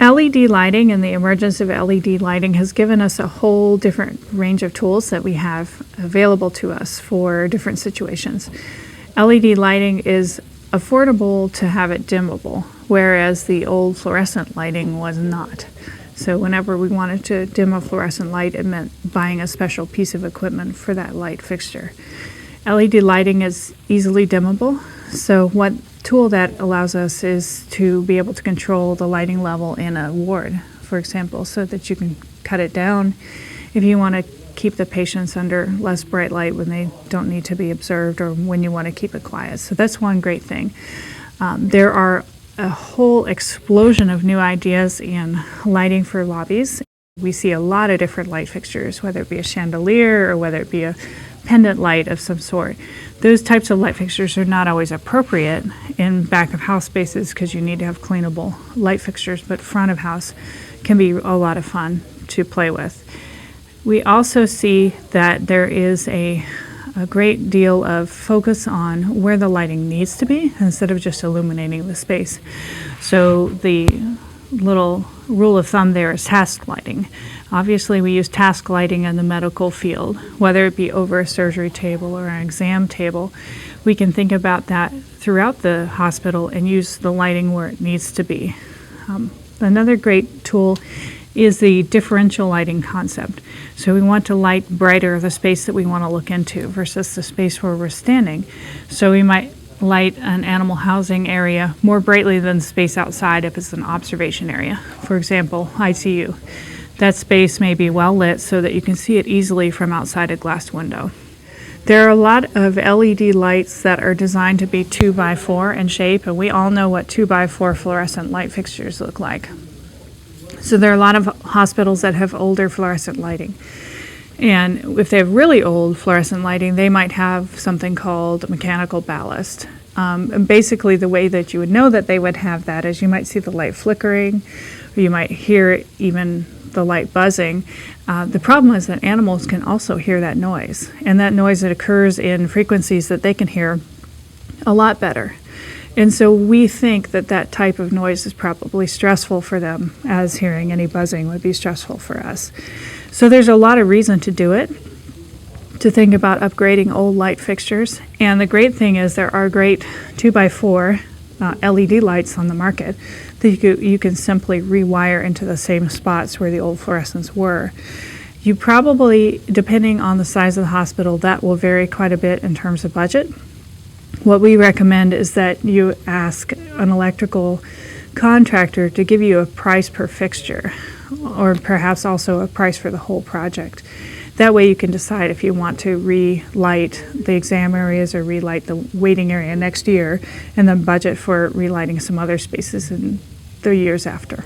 LED lighting and the emergence of LED lighting has given us a whole different range of tools that we have available to us for different situations. LED lighting is affordable to have it dimmable, whereas the old fluorescent lighting was not. So whenever we wanted to dim a fluorescent light, it meant buying a special piece of equipment for that light fixture. LED lighting is easily dimmable, so what tool that allows us is to be able to control the lighting level in a ward, for example, so that you can cut it down if you want to keep the patients under less bright light when they don't need to be observed or when you want to keep it quiet. So that's one great thing. There are a whole explosion of new ideas in lighting for lobbies. We see a lot of different light fixtures, whether it be a chandelier or whether it be a pendant light of some sort. Those types of light fixtures are not always appropriate in back of house spaces because you need to have cleanable light fixtures, but front of house can be a lot of fun to play with. We also see that there is a great deal of focus on where the lighting needs to be instead of just illuminating the space. So the little rule of thumb there is task lighting. Obviously, we use task lighting in the medical field, whether it be over a surgery table or an exam table. We can think about that throughout the hospital and use the lighting where it needs to be. Another great tool is the differential lighting concept. So we want to light brighter the space that we want to look into versus the space where we're standing. So we might light an animal housing area more brightly than the space outside if it's an observation area. For example, ICU. That space may be well lit so that you can see it easily from outside a glass window. There are a lot of LED lights that are designed to be 2x4 in shape, and we all know what 2x4 fluorescent light fixtures look like. So there are a lot of hospitals that have older fluorescent lighting. And if they have really old fluorescent lighting, they might have something called mechanical ballast. And basically, the way that you would know that they would have that is you might see the light flickering, or you might hear even the light buzzing. The problem is that animals can also hear that noise, and that noise that occurs in frequencies that they can hear a lot better. And so we think that that type of noise is probably stressful for them, as hearing any buzzing would be stressful for us. So there's a lot of reason to do it, to think about upgrading old light fixtures. And the great thing is there are great 2x4 LED lights on the market that you can simply rewire into the same spots where the old fluorescents were. You probably, depending on the size of the hospital, that will vary quite a bit in terms of budget. What we recommend is that you ask an electrical contractor to give you a price per fixture, or perhaps also a price for the whole project. That way you can decide if you want to relight the exam areas or relight the waiting area next year, and then budget for relighting some other spaces in the years after.